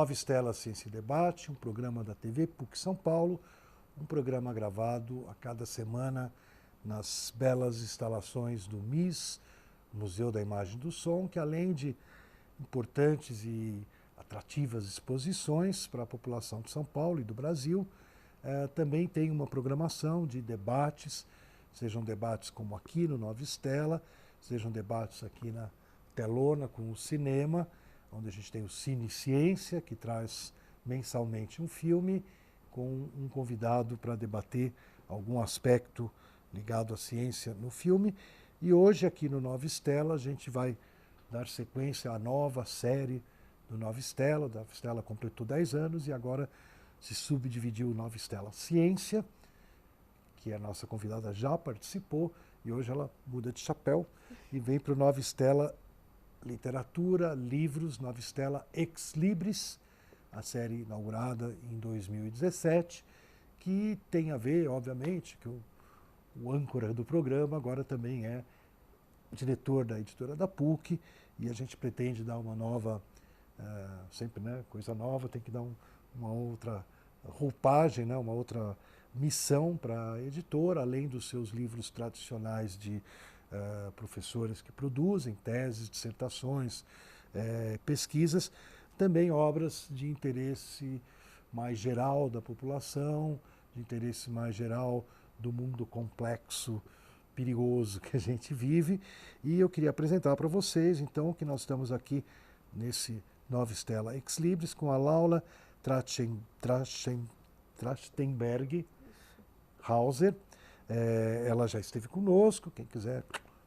Nova Estela Ciência e Debate, um programa da TV PUC São Paulo, um programa gravado a cada semana nas belas instalações do MIS, Museu da Imagem e do Som, que além de importantes e atrativas exposições para a população de São Paulo e do Brasil, também tem uma programação de debates, sejam debates como aqui no Nova Estela, sejam debates aqui na Telona com o cinema, onde a gente tem o Cine Ciência, que traz mensalmente um filme com um convidado para debater algum aspecto ligado à ciência no filme. E hoje aqui no Nova Estela a gente vai dar sequência à nova série do Nova Estela. A Nova Estela completou 10 anos e agora se subdividiu o Nova Estela Ciência, que a nossa convidada já participou, e hoje ela muda de chapéu e vem para o Nova Estela Literatura, Livros, Nova Estela Ex Libris, a série inaugurada em 2017, que tem a ver, obviamente, que o âncora do programa agora também é diretor da editora da PUC, e a gente pretende dar uma nova, sempre, né, coisa nova, tem que dar uma outra roupagem, né, uma outra missão para a editora, além dos seus livros tradicionais de professores que produzem teses, dissertações, pesquisas, também obras de interesse mais geral da população, de interesse mais geral do mundo complexo, perigoso que a gente vive. E eu queria apresentar para vocês, então, que nós estamos aqui nesse Nova Estela Ex Libris com a Laura Trachtenberg Hauser. Ela já esteve conosco, quem quiser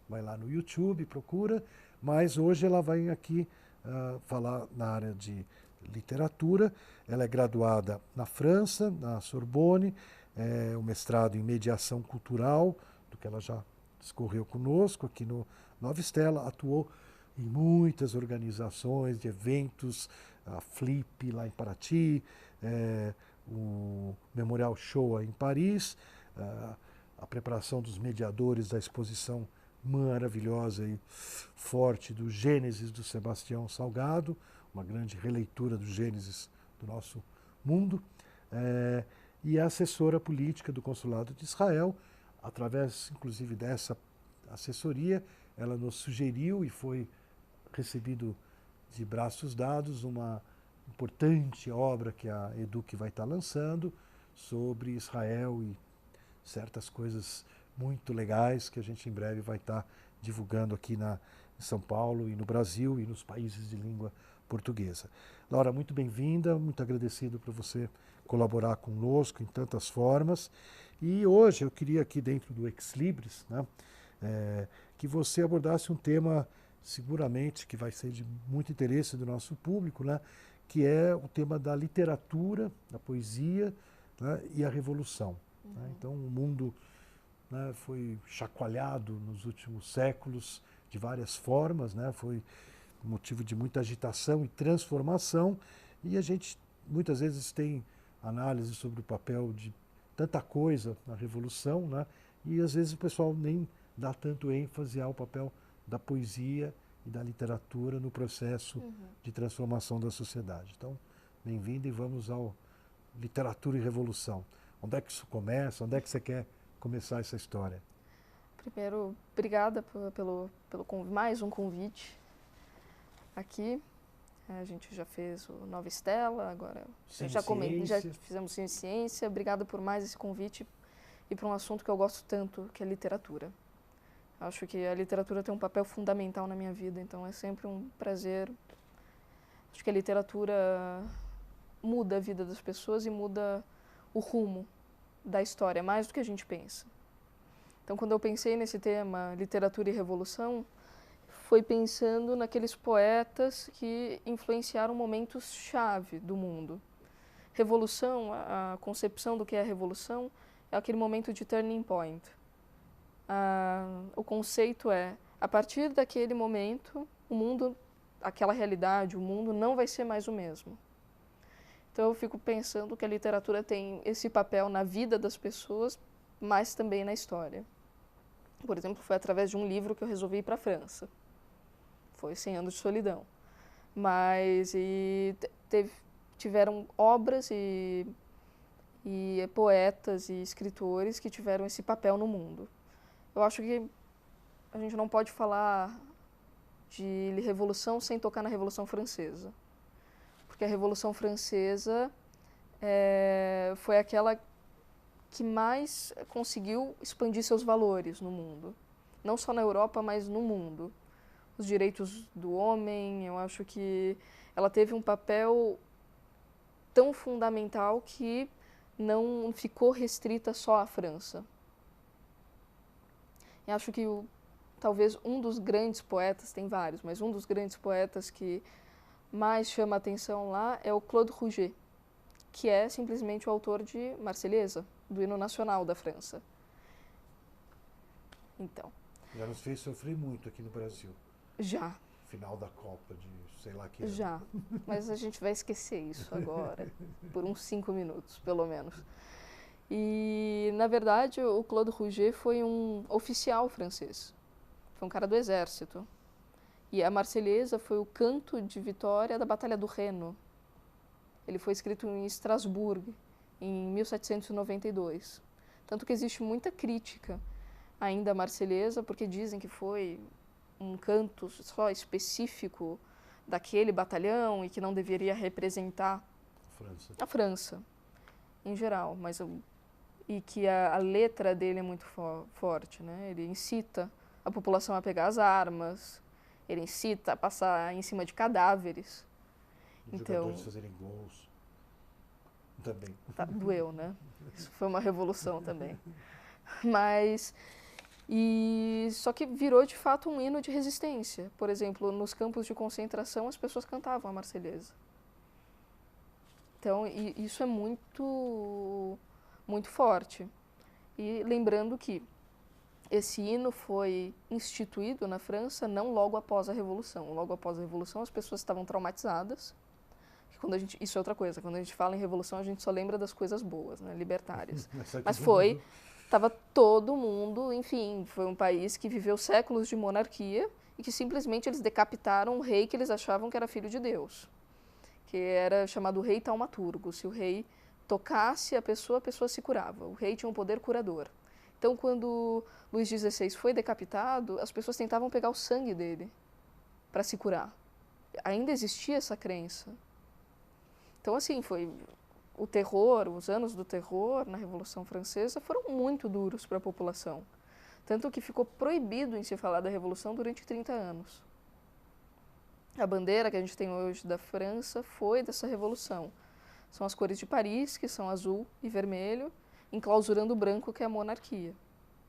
vai lá no YouTube, procura, mas hoje ela vai aqui falar na área de literatura. Ela é graduada na França, na Sorbonne, o mestrado em mediação cultural, do que ela já discorreu conosco aqui no Nova Estela, atuou em muitas organizações de eventos, a Flip lá em Paraty, o Memorial Shoah em Paris, a preparação dos mediadores da exposição maravilhosa e forte do Gênesis do Sebastião Salgado, uma grande releitura do Gênesis do nosso mundo, e a assessora política do Consulado de Israel. Através, inclusive, dessa assessoria, ela nos sugeriu e foi recebido de braços dados uma importante obra que a Educ vai estar lançando sobre Israel e certas coisas muito legais que a gente em breve vai estar divulgando aqui em São Paulo e no Brasil e nos países de língua portuguesa. Laura, muito bem-vinda, muito agradecido por você colaborar conosco em tantas formas. E hoje eu queria aqui dentro do Ex Libris, né, que você abordasse um tema seguramente que vai ser de muito interesse do nosso público, né, que é o tema da literatura, da poesia, né, e a revolução. Né? Então o mundo, né, foi chacoalhado nos últimos séculos de várias formas, né, foi motivo de muita agitação e transformação, e a gente muitas vezes tem análise sobre o papel de tanta coisa na revolução, né, e às vezes o pessoal nem dá tanto ênfase ao papel da poesia e da literatura no processo de transformação da sociedade. Então, bem-vindo e vamos ao Literatura e Revolução. Onde é que isso começa? Onde é que você quer começar essa história? Primeiro, obrigada pelo mais um convite aqui. A gente já fez o Nova Estela, agora já fizemos Cine Ciência. Obrigada por mais esse convite e por um assunto que eu gosto tanto, que é literatura. Acho que a literatura tem um papel fundamental na minha vida, então é sempre um prazer. Acho que a literatura muda a vida das pessoas e muda o rumo da história, mais do que a gente pensa. Então, quando eu pensei nesse tema, literatura e revolução, foi pensando naqueles poetas que influenciaram momentos-chave do mundo. Revolução, a concepção do que é a revolução, é aquele momento de turning point. O conceito é, a partir daquele momento, o mundo, aquela realidade, o mundo não vai ser mais o mesmo. Então eu fico pensando que a literatura tem esse papel na vida das pessoas, mas também na história. Por exemplo, foi através de um livro que eu resolvi ir para a França. Foi 100 Anos de Solidão. Mas tiveram obras e poetas e escritores que tiveram esse papel no mundo. Eu acho que a gente não pode falar de Revolução sem tocar na Revolução Francesa. Porque a Revolução Francesa foi aquela que mais conseguiu expandir seus valores no mundo. Não só na Europa, mas no mundo. Os direitos do homem, eu acho que ela teve um papel tão fundamental que não ficou restrita só à França. Eu acho que talvez um dos grandes poetas, tem vários, mas um dos grandes poetas que mais chama a atenção lá é o Claude Rouget, que é simplesmente o autor de Marselhesa, do hino nacional da França. Então. Já nos fez sofrer muito aqui no Brasil. Já. Final da Copa de sei lá que ano. Já, mas a gente vai esquecer isso agora, por uns 5 minutos, pelo menos. E, na verdade, o Claude Rouget foi um oficial francês. Foi um cara do exército. E a Marselhesa foi o canto de vitória da Batalha do Reno. Ele foi escrito em Estrasburgo, em 1792. Tanto que existe muita crítica ainda à Marselhesa, porque dizem que foi um canto só específico daquele batalhão e que não deveria representar a França em geral, e que a letra dele é muito forte, né? Ele incita a população a pegar as armas, ele incita a passar em cima de cadáveres. Os jogadores fazerem gols também. Tá, doeu, né? Isso foi uma revolução também. Só que virou de fato um hino de resistência. Por exemplo, nos campos de concentração as pessoas cantavam a Marselhesa. Então, isso é muito, muito forte. E lembrando que esse hino foi instituído na França não logo após a Revolução. Logo após a Revolução as pessoas estavam traumatizadas. Isso é outra coisa, quando a gente fala em Revolução a gente só lembra das coisas boas, né, libertárias. Mas estava todo mundo, enfim, foi um país que viveu séculos de monarquia e que simplesmente eles decapitaram um rei que eles achavam que era filho de Deus, que era chamado rei taumaturgo. Se o rei tocasse a pessoa se curava. O rei tinha um poder curador. Então, quando Luís XVI foi decapitado, as pessoas tentavam pegar o sangue dele para se curar. Ainda existia essa crença. Então, assim, foi o terror, os anos do terror na Revolução Francesa foram muito duros para a população. Tanto que ficou proibido em se falar da Revolução durante 30 anos. A bandeira que a gente tem hoje da França foi dessa Revolução. São as cores de Paris, que são azul e vermelho, enclausurando o branco, que é a monarquia.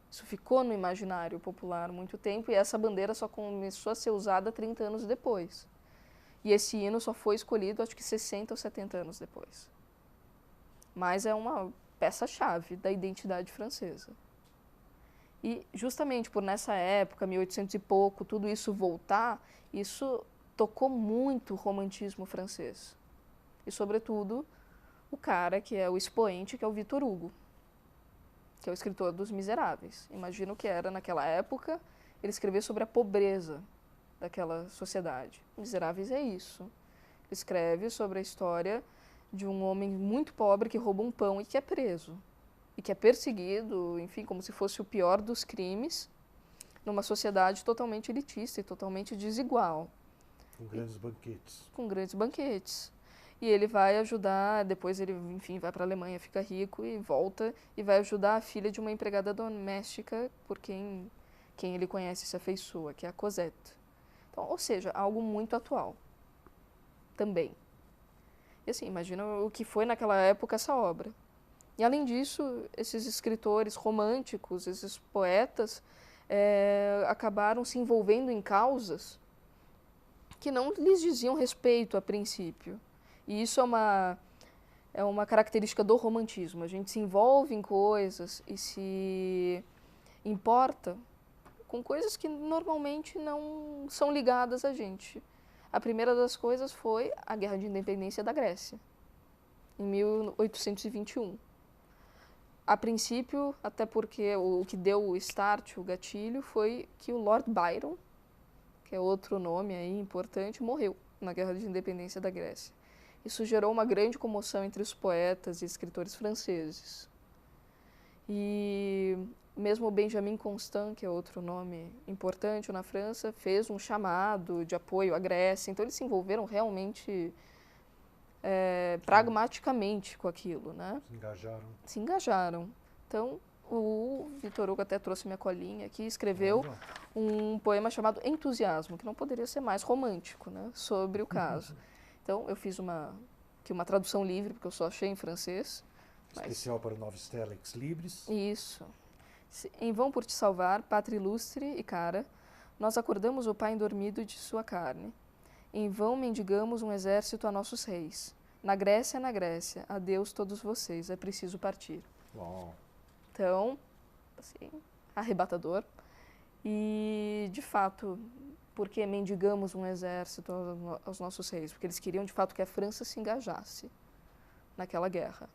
Isso ficou no imaginário popular há muito tempo e essa bandeira só começou a ser usada 30 anos depois. E esse hino só foi escolhido, acho que 60 ou 70 anos depois. Mas é uma peça-chave da identidade francesa. E justamente por nessa época, 1800 e pouco, tudo isso voltar, isso tocou muito o romantismo francês. E, sobretudo, o cara que é o expoente, que é o Victor Hugo, que é o escritor dos Miseráveis. Imagino que era, naquela época, ele escrever sobre a pobreza daquela sociedade. Miseráveis é isso. Ele escreve sobre a história de um homem muito pobre que rouba um pão e que é preso. E que é perseguido, enfim, como se fosse o pior dos crimes, numa sociedade totalmente elitista e totalmente desigual. Com grandes banquetes. Com grandes banquetes. E ele vai ajudar, depois ele, enfim, vai para a Alemanha, fica rico e volta e vai ajudar a filha de uma empregada doméstica por quem ele conhece, se afeiçoa, que é a Cosette. Então, ou seja, algo muito atual também. E assim, imagina o que foi naquela época essa obra. E além disso, esses escritores românticos, esses poetas, acabaram se envolvendo em causas que não lhes diziam respeito a princípio. E isso é uma característica do romantismo. A gente se envolve em coisas e se importa com coisas que normalmente não são ligadas a gente. A primeira das coisas foi a Guerra de Independência da Grécia, em 1821. A princípio, até porque o que deu o start, o gatilho, foi que o Lord Byron, que é outro nome aí importante, morreu na Guerra de Independência da Grécia. Isso gerou uma grande comoção entre os poetas e escritores franceses. E mesmo Benjamin Constant, que é outro nome importante na França, fez um chamado de apoio à Grécia. Então, eles se envolveram realmente pragmaticamente com aquilo, né? Se engajaram. Se engajaram. Então, o Victor Hugo até trouxe minha colinha aqui, escreveu um poema chamado Entusiasmo, que não poderia ser mais romântico, né? Sobre o caso. Então, eu fiz uma tradução livre, porque eu só achei em francês. Especial para o Nova Stella Ex Libris. Isso. Em vão por te salvar, pátria ilustre e cara, nós acordamos o pai endormido de sua carne. Em vão mendigamos um exército a nossos reis. Na Grécia, adeus todos vocês, é preciso partir. Uau. Então, assim, arrebatador. E, de fato, por que mendigamos um exército aos nossos reis? Porque eles queriam, de fato, que a França se engajasse naquela guerra.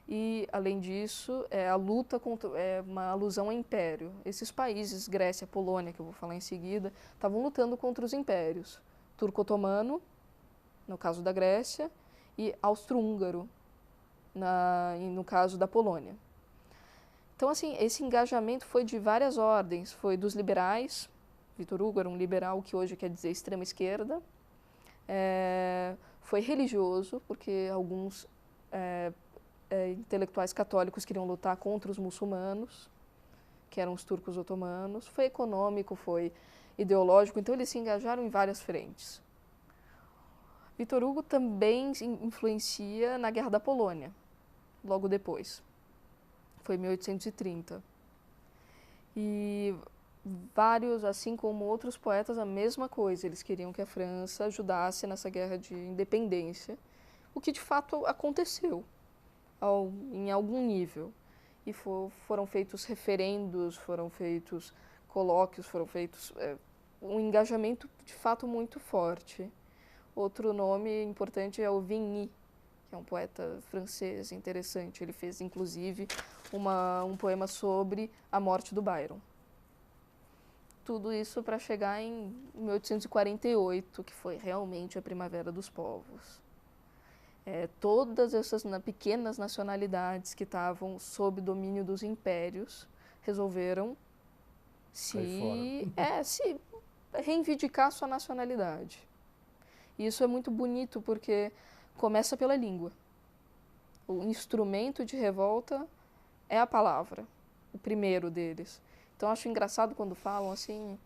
E, além disso, a luta é uma alusão ao império. Esses países, Grécia, Polônia, que eu vou falar em seguida, estavam lutando contra os impérios. Turco-otomano, no caso da Grécia, e austro-húngaro, no caso da Polônia. Então, assim, esse engajamento foi de várias ordens. Foi dos liberais, Victor Hugo era um liberal que hoje quer dizer extrema-esquerda. Foi religioso, porque alguns intelectuais católicos queriam lutar contra os muçulmanos, que eram os turcos otomanos. Foi econômico, foi ideológico, então eles se engajaram em várias frentes. Victor Hugo também influencia na Guerra da Polônia, logo depois. Foi em 1830. E vários, assim como outros poetas, a mesma coisa. Eles queriam que a França ajudasse nessa guerra de independência, o que de fato aconteceu em algum nível. E foram feitos referendos, foram feitos colóquios, foram feitos um engajamento de fato muito forte. Outro nome importante é o Vigny, que é um poeta francês interessante. Ele fez, inclusive, um poema sobre a morte do Byron. Tudo isso para chegar em 1848, que foi realmente a Primavera dos Povos. Todas essas pequenas nacionalidades que estavam sob domínio dos impérios resolveram se reivindicar sua nacionalidade. E isso é muito bonito porque começa pela língua. O instrumento de revolta é a palavra, o primeiro deles. Então, acho engraçado quando falam assim,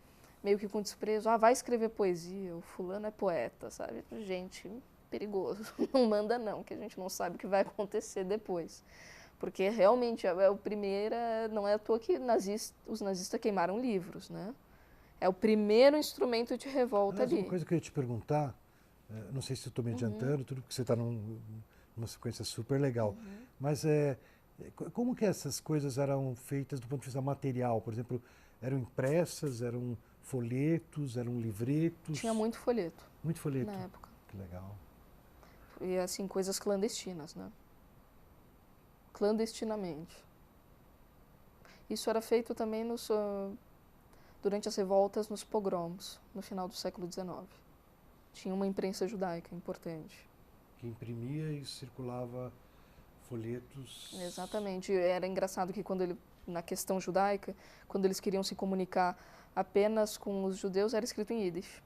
meio que com desprezo, vai escrever poesia, o fulano é poeta, sabe? Gente, perigoso. Não manda não, que a gente não sabe o que vai acontecer depois. Porque realmente o primeiro, não é à toa que os nazistas queimaram livros, né? É o primeiro instrumento de revolta ali. Uma coisa que eu ia te perguntar, não sei se eu estou me adiantando, tudo porque você está numa sequência super legal, mas como que essas coisas eram feitas do ponto de vista material? Por exemplo, eram impressas, eram folhetos, eram livretos? Tinha muito folheto. Muito folheto? Na época. Que legal. E assim, coisas clandestinas, né? Clandestinamente. Isso era feito também durante as revoltas nos pogroms, no final do século XIX. Tinha uma imprensa judaica importante. Que imprimia e circulava folhetos. Exatamente. Era engraçado que na questão judaica, quando eles queriam se comunicar apenas com os judeus, era escrito em Yiddish.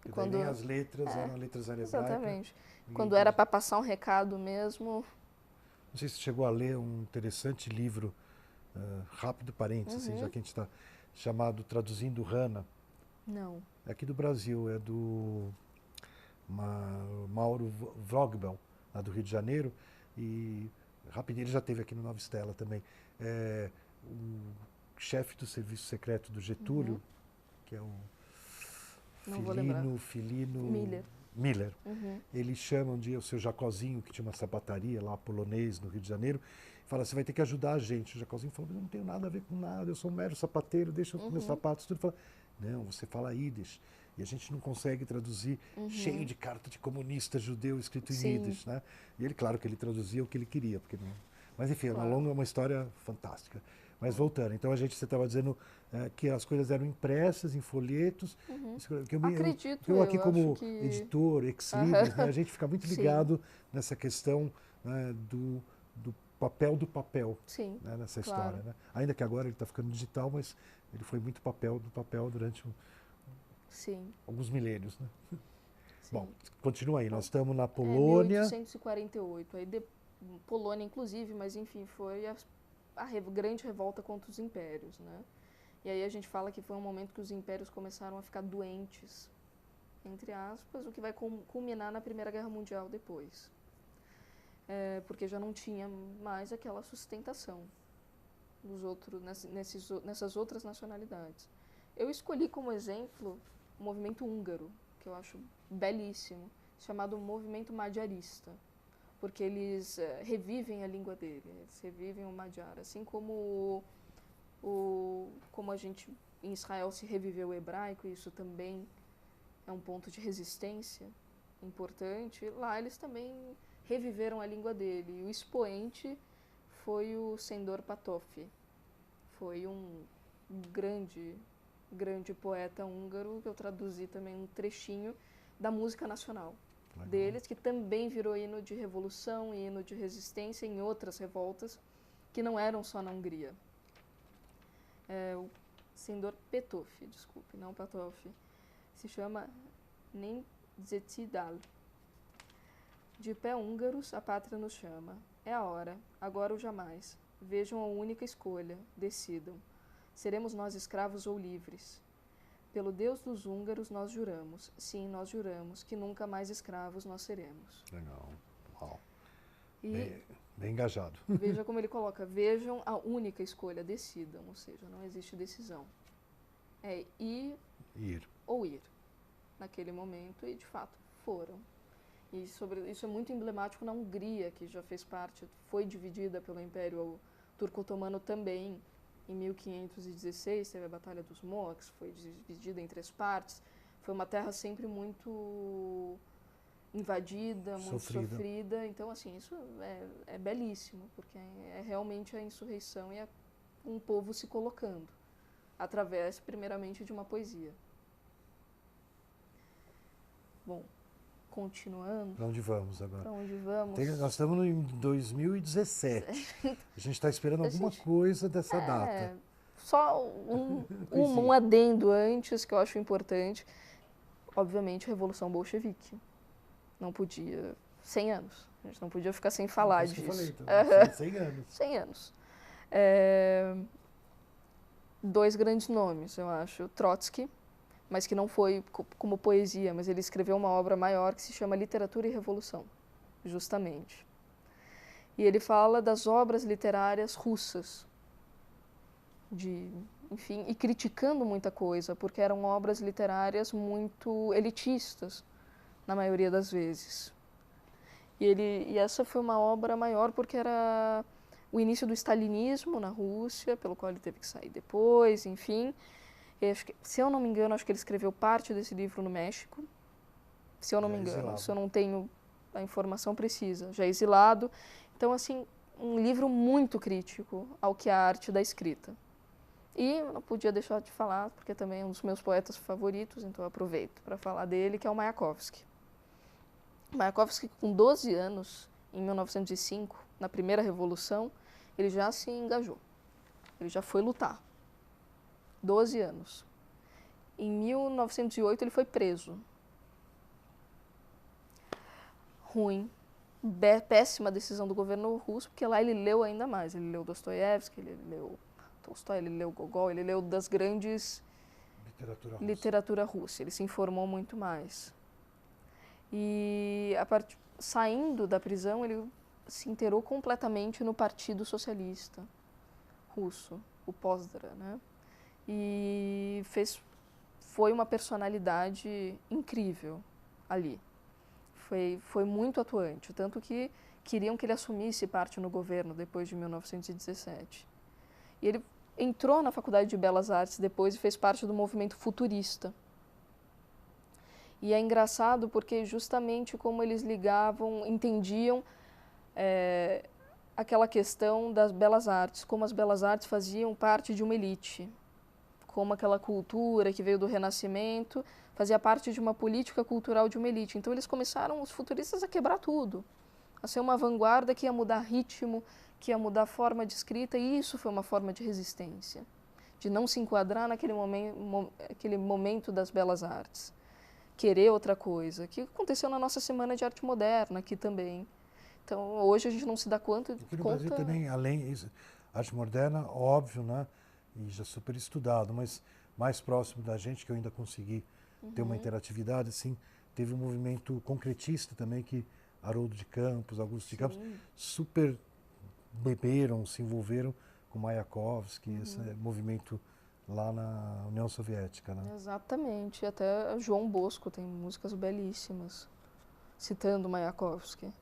E quando nem as letras eram letras hebraicas. Exatamente. Quando era para passar um recado mesmo. Não sei se você chegou a ler um interessante livro, rápido parênteses, assim, já que a gente está, chamado Traduzindo Hannah. Não. É aqui do Brasil, é do Mauro Vogbel, lá do Rio de Janeiro, e rapidinho, ele já esteve aqui no Nova Stella também. O chefe do serviço secreto do Getúlio, que é o Filino Miller. Ele chama um dia o seu Jacozinho, que tinha uma sapataria lá, polonês, no Rio de Janeiro, e fala, você vai ter que ajudar a gente. O Jacozinho falou, eu não tenho nada a ver com nada, eu sou um mero sapateiro, deixa os meus sapatos, tudo. Fala, não, você fala Yiddish. E a gente não consegue traduzir, cheio de carta de comunista judeu escrito em Yiddish, né? E ele, claro que ele traduzia o que ele queria, porque não... Mas enfim, uma história fantástica. Mas voltando, então você estava dizendo que as coisas eram impressas em folhetos. Acredito eu aqui como acho que... editor, ex-libris, né, a gente fica muito ligado nessa questão do papel do papel, Sim, né, nessa claro. história. Né? Ainda que agora ele está ficando digital, mas ele foi muito papel do papel durante alguns milênios. Né? Bom, continua aí, nós estamos na Polônia. 1848, aí Polônia inclusive, mas enfim, foi a grande revolta contra os impérios, né? E aí a gente fala que foi um momento que os impérios começaram a ficar doentes, entre aspas, o que vai culminar na Primeira Guerra Mundial depois. Porque já não tinha mais aquela sustentação dos outros, nessas outras nacionalidades. Eu escolhi como exemplo o movimento húngaro, que eu acho belíssimo, chamado movimento magyarista, porque eles revivem a língua dele, eles revivem o Magyar, assim como como a gente em Israel se reviveu o hebraico, e isso também é um ponto de resistência importante. Lá eles também reviveram a língua dele, e o expoente foi o Sándor Petőfi, foi um grande poeta húngaro, que eu traduzi também um trechinho da música nacional deles, que também virou hino de revolução e hino de resistência em outras revoltas que não eram só na Hungria. O Sándor Petőfi, desculpe, não Petőfi, se chama Nemzeti-dal. De pé húngaros, a pátria nos chama. É a hora, agora ou jamais. Vejam a única escolha, decidam. Seremos nós escravos ou livres? Pelo Deus dos húngaros nós juramos, sim, nós juramos, que nunca mais escravos nós seremos. Legal, uau. E bem engajado. Veja como ele coloca, vejam a única escolha, decidam, ou seja, não existe decisão. É ir ou ir, naquele momento, e de fato foram. E isso é muito emblemático na Hungria, que já fez parte, foi dividida pelo Império Turco-Otomano também. Em 1516 teve a Batalha dos Moaks, foi dividida em 3 partes. Foi uma terra sempre muito invadida, muito sofrida. Então, assim, isso é belíssimo, porque é realmente a insurreição e um povo se colocando, através, primeiramente, de uma poesia. Bom, continuando. Para onde vamos agora? Para onde vamos? Nós estamos em 2017. A gente está esperando alguma coisa dessa data. Só um adendo antes, que eu acho importante. Obviamente, a Revolução Bolchevique. Não podia... 100 anos. A gente não podia ficar sem falar disso. Eu falei, então, 100 anos. 100 anos. 2 grandes nomes, eu acho. Trotsky, mas que não foi como poesia, mas ele escreveu uma obra maior que se chama Literatura e Revolução, justamente. E ele fala das obras literárias russas, enfim, e criticando muita coisa, porque eram obras literárias muito elitistas, na maioria das vezes. E essa foi uma obra maior porque era o início do stalinismo na Rússia, pelo qual ele teve que sair depois, enfim. Acho que, se eu não me engano, acho que ele escreveu parte desse livro no México. Se eu não me engano, se eu não tenho a informação precisa. Já exilado. Então, assim, um livro muito crítico ao que é a arte da escrita. E eu não podia deixar de falar, porque também é um dos meus poetas favoritos, então eu aproveito para falar dele, que é o Mayakovsky. Mayakovsky, com 12 anos, em 1905, na primeira revolução, ele já se engajou. Ele já foi lutar. 12 anos. Em 1908 ele foi preso. Ruim. Péssima decisão do governo russo, porque lá ele leu ainda mais. Ele leu Dostoiévski, ele leu Tolstói, ele leu Gogol, ele leu das grandes literatura russa. Ele se informou muito mais. E saindo da prisão, ele se inteirou completamente no Partido Socialista Russo, o Pozdra, né? E foi uma personalidade incrível ali. Foi muito atuante, tanto que queriam que ele assumisse parte no governo depois de 1917. E ele entrou na Faculdade de Belas Artes depois e fez parte do movimento futurista. E é engraçado porque justamente como eles entendiam aquela questão das belas artes, como as belas artes faziam parte de uma elite, como aquela cultura que veio do Renascimento fazia parte de uma política cultural de uma elite. Então eles começaram, os futuristas, a quebrar tudo, a ser uma vanguarda que ia mudar ritmo, que ia mudar forma de escrita, e isso foi uma forma de resistência, de não se enquadrar aquele momento das belas artes, querer outra coisa, que aconteceu na nossa Semana de Arte Moderna aqui também. Então, hoje a gente não se dá conta... Aqui no Brasil também, além disso, arte moderna, óbvio, né? E já super estudado, mas mais próximo da gente, que eu ainda consegui ter uma interatividade, assim, teve um movimento concretista também, que Haroldo de Campos, Augusto de Campos, super beberam, se envolveram com Mayakovsky, esse movimento lá na União Soviética, né? Exatamente, até João Bosco tem músicas belíssimas, citando Mayakovsky.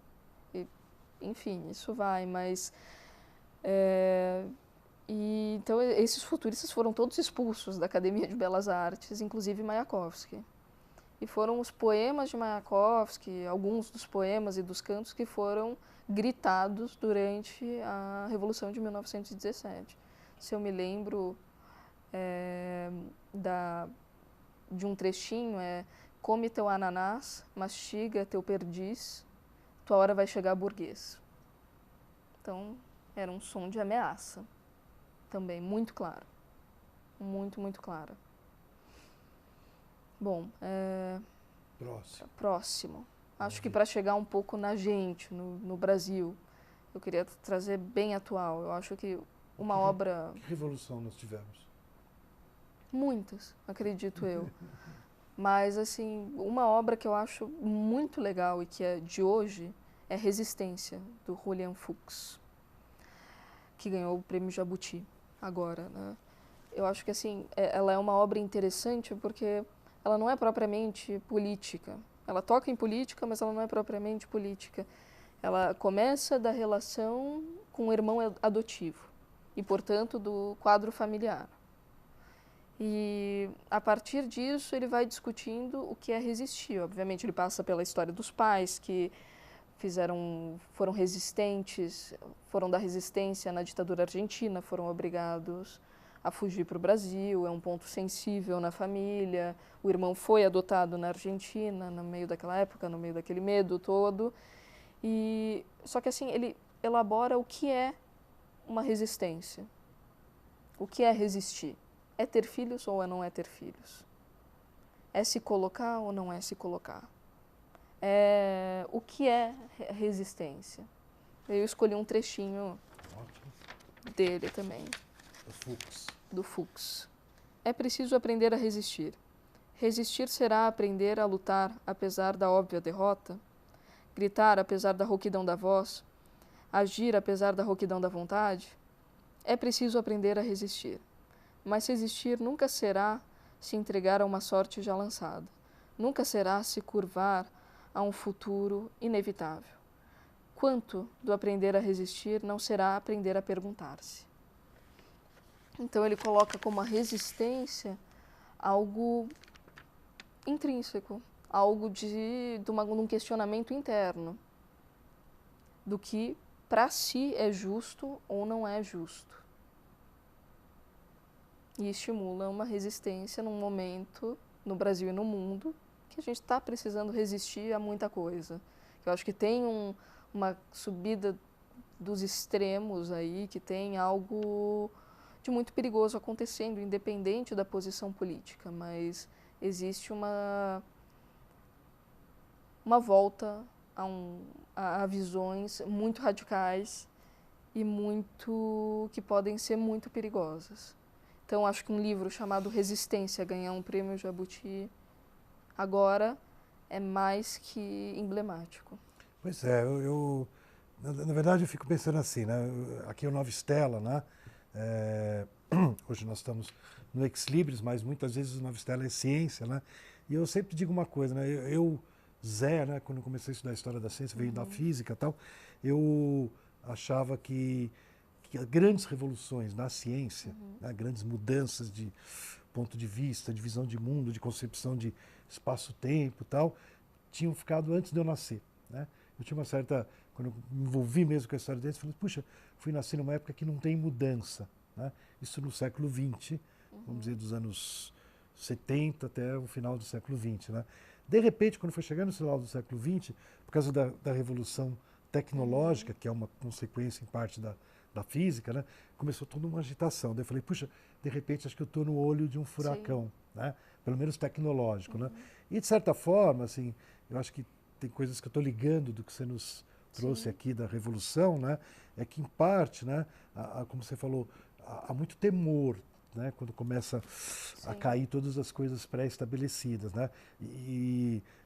Enfim, isso vai, mas... então, esses futuristas foram todos expulsos da Academia de Belas Artes, inclusive Mayakovsky. E foram os poemas de Mayakovsky, alguns dos poemas e dos cantos que foram gritados durante a Revolução de 1917. Se eu me lembro de um trechinho, come teu ananás, mastiga teu perdiz, tua hora vai chegar, burguês. Então, era um som de ameaça, também, muito claro. Muito, muito clara. Bom, próximo. Acho que para chegar um pouco na gente, no Brasil, eu queria trazer bem atual. Eu acho que uma obra... Que revolução nós tivemos? Muitas, acredito eu. Mas, assim, uma obra que eu acho muito legal e que é de hoje é Resistência, do Julian Fuchs, que ganhou o Prêmio Jabuti agora, né? Eu acho que, assim, ela é uma obra interessante porque ela não é propriamente política. Ela toca em política, mas ela não é propriamente política. Ela começa da relação com o irmão adotivo e, portanto, do quadro familiar. E, a partir disso, ele vai discutindo o que é resistir. Obviamente, ele passa pela história dos pais, que foram resistentes, foram da resistência na ditadura argentina, foram obrigados a fugir para o Brasil, é um ponto sensível na família. O irmão foi adotado na Argentina, no meio daquela época, no meio daquele medo todo. Só que, assim, ele elabora o que é uma resistência. O que é resistir? É ter filhos ou não é ter filhos? É se colocar ou não é se colocar? O que é resistência? Eu escolhi um trechinho dele também. Do Fuchs. É preciso aprender a resistir. Resistir será aprender a lutar apesar da óbvia derrota? Gritar apesar da rouquidão da voz? Agir apesar da rouquidão da vontade? É preciso aprender a resistir. Mas resistir nunca será se entregar a uma sorte já lançada. Nunca será se curvar a um futuro inevitável. Quanto do aprender a resistir não será aprender a perguntar-se. Então ele coloca como a resistência algo intrínseco, algo de um questionamento interno do que para si é justo ou não é justo. E estimula uma resistência num momento, no Brasil e no mundo, que a gente está precisando resistir a muita coisa. Eu acho que tem uma subida dos extremos aí, que tem algo de muito perigoso acontecendo, independente da posição política, mas existe uma volta a visões muito radicais e que podem ser muito perigosas. Então, acho que um livro chamado Resistência, ganhar um prêmio Jabuti agora, é mais que emblemático. Pois é, na verdade eu fico pensando assim, né? Aqui é o Nova Stella, né? Hoje nós estamos no Ex Libris, mas muitas vezes o Nova Stella é ciência, né? E eu sempre digo uma coisa, né? Zé, né? Quando eu comecei a estudar a história da ciência, veio da física e tal, eu achava que grandes revoluções na ciência, né? Grandes mudanças de ponto de vista, de visão de mundo, de concepção de espaço-tempo e tal, tinham ficado antes de eu nascer, né? Eu tinha uma certa quando eu me envolvi mesmo com a história deles, falei, puxa, fui nascer numa época que não tem mudança, né? Isso no século XX, vamos dizer, dos anos 70 até o final do século XX, né? De repente, quando foi chegando no final do século XX, por causa da revolução tecnológica, que é uma consequência em parte da física, né? Começou toda uma agitação. Daí eu falei, puxa, de repente acho que eu estou no olho de um furacão, né? Pelo menos tecnológico, né? E de certa forma, assim, eu acho que tem coisas que eu estou ligando do que você nos trouxe aqui da revolução, né? É que em parte, né? Como você falou, há muito temor, né? Quando começa a cair todas as coisas pré-estabelecidas, né?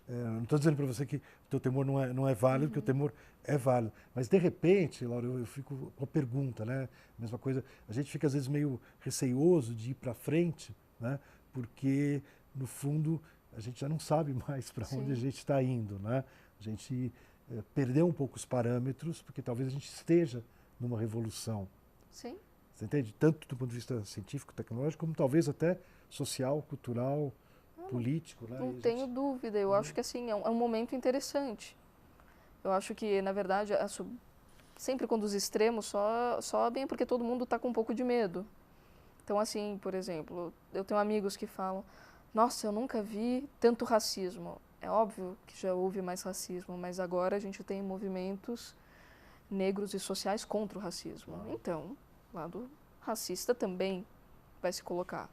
Não estou dizendo para você que o teu temor não é válido, porque o temor é válido. Mas, de repente, Laura, eu fico com a pergunta, né? Mesma coisa, a gente fica às vezes meio receioso de ir para frente, né? Porque, no fundo, a gente já não sabe mais para onde a gente está indo, né? A gente perdeu um pouco os parâmetros, porque talvez a gente esteja numa revolução. Sim. Você entende? Tanto do ponto de vista científico, tecnológico, como talvez até social, cultural, político. Né? Não tenho dúvida. Eu acho que assim, é um momento interessante. Eu acho que, na verdade, sempre quando os extremos sobem é porque todo mundo está com um pouco de medo. Então, assim, por exemplo, eu tenho amigos que falam, nossa, eu nunca vi tanto racismo. É óbvio que já houve mais racismo, mas agora a gente tem movimentos negros e sociais contra o racismo. Então, o lado racista também vai se colocar.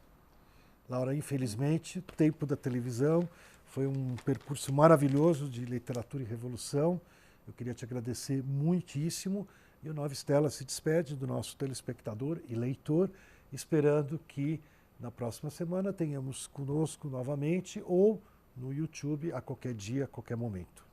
Laura, infelizmente, o tempo da televisão foi um percurso maravilhoso de literatura e revolução. Eu queria te agradecer muitíssimo. E o Nova Estela se despede do nosso telespectador e leitor, esperando que na próxima semana tenhamos conosco novamente ou no YouTube a qualquer dia, a qualquer momento.